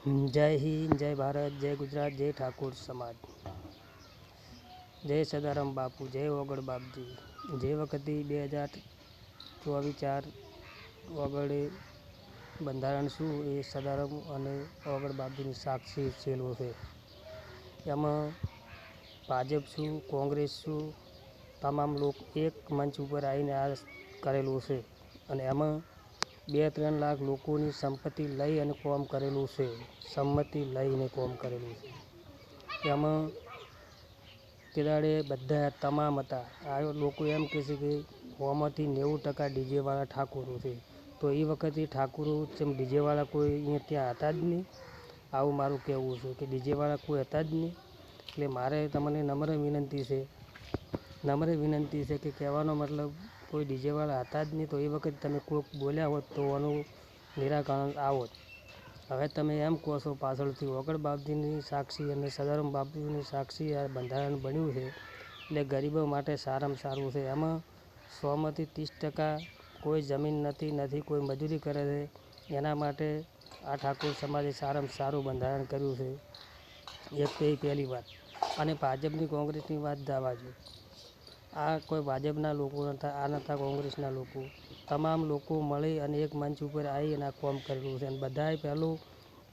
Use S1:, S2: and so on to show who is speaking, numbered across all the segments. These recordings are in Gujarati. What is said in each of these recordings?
S1: जय हिंद, जय भारत, जय गुजरात, जय ठाकुर समाज, जय सदाराम बापू, जय ओगड़ बापजी। જે વખતે 2024 ઓગળે બંધારણ શું એ સદારામ અને ઓગળ બાપજીની સાક્ષી છેલ્લું છે. એમાં ભાજપ શું, કોંગ્રેસ શું, તમામ લોકો એક મંચ ઉપર આવીને આ કરેલું છે. અને એમાં 2-3 લાખ લોકોની સંપત્તિ લઈ અને કોમ કરેલું છે. સંમતિ લઈને કોમ કરેલું છે. એમાં તે દાડે બધા તમામ હતા. આ લોકો એમ કહે છે કે આમાંથી 90% ડીજેવાળા ઠાકોરો છે. તો એ વખતે ઠાકોરો જેમ ડીજેવાળા કોઈ અહીંયા ત્યાં હતા જ નહીં. આવું મારું કહેવું છે કે ડીજેવાળા કોઈ હતા જ નહીં. એટલે મારે તમને નમ્ર વિનંતી છે કે કહેવાનો મતલબ કોઈ ડીજેવાળા હતા જ નહીં. તો એ વખતે તમે કોઈક બોલ્યા હોત તો આનું નિરાકરણ આવોત. હવે તમે એમ કહો છો પાછળથી ઓગળ બાપજીની સાક્ષી અને સદારામ બાપુની સાક્ષી આ બંધારણ બન્યું છે એટલે ગરીબો માટે સારામાં સારું છે. એમાં 100માંથી 30% કોઈ જમીન નથી, કોઈ મજૂરી કરે છે. એના માટે આ ઠાકોર સમાજે સારામાં સારું બંધારણ કર્યું છે. એક તો એ પહેલી વાત. અને ભાજપની કોંગ્રેસની વાત જવા દો. આ કોઈ ભાજપના લોકો નહોતા, આ નહોતા કોંગ્રેસના લોકો. તમામ લોકો મળી અને એક મંચ ઉપર આવી અને આ કોમ કરેલું છે. અને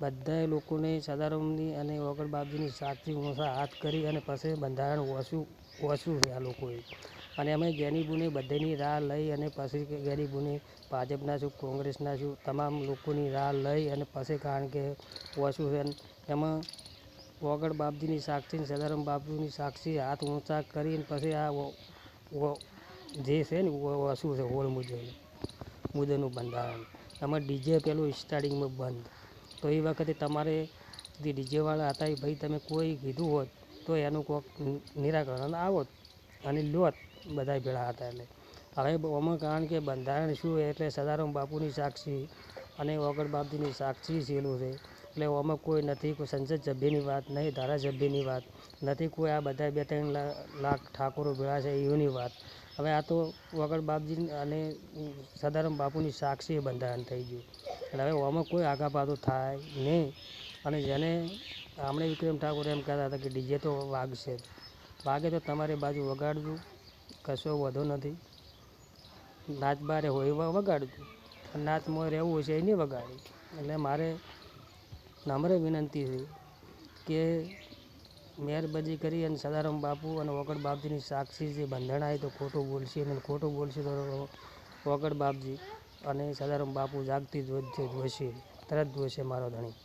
S1: બધાએ લોકોને સદારામની અને ઓગળ બાપજીની સાક્ષી ઊંચા હાથ કરી અને પછી બંધારણ વાંચ્યું છે આ લોકોએ. અને અમે ગેનીબુને બધાની રાહ લઈ અને પછી ગેનીબુને ભાજપના શું, કોંગ્રેસના શું, તમામ લોકોની રાહ લઈ અને પછી કારણ કે વાંચ્યું છે. એમાં ઓગળ બાપજીની સાક્ષી, સદારામ બાપુની સાક્ષી હાથ ઊંચા કરીને પછી આ જે છે ને વાંચ્યું છે હોળ મુદ્દાનું બંધારણ. એમાં ડીજે પેલું સ્ટાર્ટિંગમાં બંધ. તો એ વખતે તમારે જે ડીજેવાળા હતા એ ભાઈ તમે કોઈ કીધું હોત તો એનું કોઈક નિરાકરણ આવોત અને લોત બધા ભેળા હતા. એટલે હવે આમાં કારણ કે બંધારણ શું એટલે સદારામ બાપુની સાક્ષી અને ઓગળ બાપજીની સાક્ષી છેલ્લું છે. એટલે આમાં કોઈ નથી, કોઈ સંસદ સભ્યની વાત નહીં, ધારાસભ્યની વાત નથી, કોઈ આ બધા 2-3 લાખ ઠાકોરો ભેળા છે એની વાત. હવે આ તો ઓગળ બાપજી અને સદારામ બાપુની સાક્ષી બંધારણ થઈ ગયું. એટલે હવે આમાં કોઈ આઘાપાછું થાય નહીં. અને જેને આમણે વિક્રમ ઠાકોર એમ કહેતા હતા કે ડીજે તો વાગે તો તમારી બાજુ વગાડજો, કશો વધો નથી. નાચ બારે હોય એવા વગાડજો, નાચમાં રહેવું હશે એ નહીં વગાડે. એટલે મારે નમ્ર વિનંતી છે કે મહેરબાની કરી અને સદારામ બાપુ અને ઓગળ બાપજીની સાક્ષી જે બંધારણ આવી તો ખોટું બોલશે અને ખોટું બોલશે તો ઓગળ બાપજી અને સદારામ બાપુ જાગતી જોશે, તરત જોશે મારો ધણી.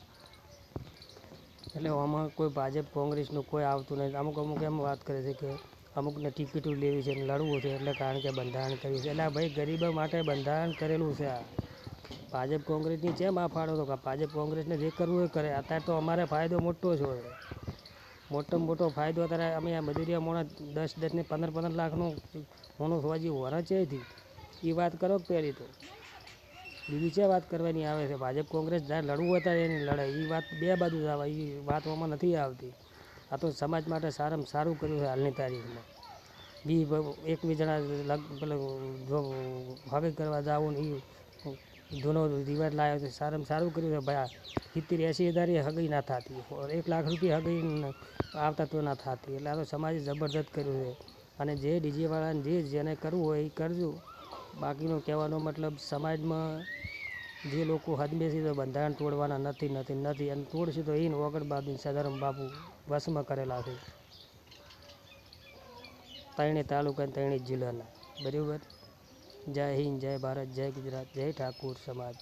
S1: એટલે આમાં કોઈ ભાજપ કોંગ્રેસનું કોઈ આવતું નથી. અમુક એમ વાત કરે છે કે અમુકને ટિકિટો લેવી છે અને લડવું છે એટલે કારણ કે બંધારણ કર્યું છે. એટલે ભાઈ ગરીબો માટે બંધારણ કરેલું છે. આ ભાજપ કોંગ્રેસની જેમ આ ફાળો તો ભાજપ કોંગ્રેસને જે કરવું એ કરે. અત્યારે તો અમારે ફાયદો મોટો છે. મોટામાં મોટો ફાયદો અત્યારે અમે આ મજૂરિયા મોણા 10 ને 15 લાખનું મોનું સ્વાજી વરણ છે એ વાત કરો પહેલી તો બીજી છે વાત કરવાની આવે છે. ભાજપ કોંગ્રેસ જ્યારે લડવું હતા એની લડાઈ એ વાત બે બાજુ જ આવે, એ વાત આમાં નથી આવતી. આ તો સમાજ માટે સારામાં સારું કર્યું છે હાલની તારીખમાં. એકબીજાના જો હગી કરવા જાવું ને એ જૂનો રિવાજ લાવ્યો છે. સારામાં સારું કર્યું છે ભાઈ. 70-80 હજાર હગી ના થતી, 1 લાખ રૂપિયા હગી આવતા તો ના થતી. એટલે આ તો સમાજે જબરદસ્ત કર્યું છે. અને જે ડીજેવાળાને જેને કરવું હોય એ કરજો. બાકીનો કહેવાનો મતલબ સમાજમાં જે લોકો હદમેથી તો બંધારણ તોડવાના નથી અને તોડશે તો એને ઓગળ બાપુ, સદારામ બાપુ વશમાં કરેલા છે. 3 તાલુકા 3 જિલ્લાના. બરાબર. જય હિન્દ, જય ભારત, જય ગુજરાત, જય ઠાકુર સમાજ.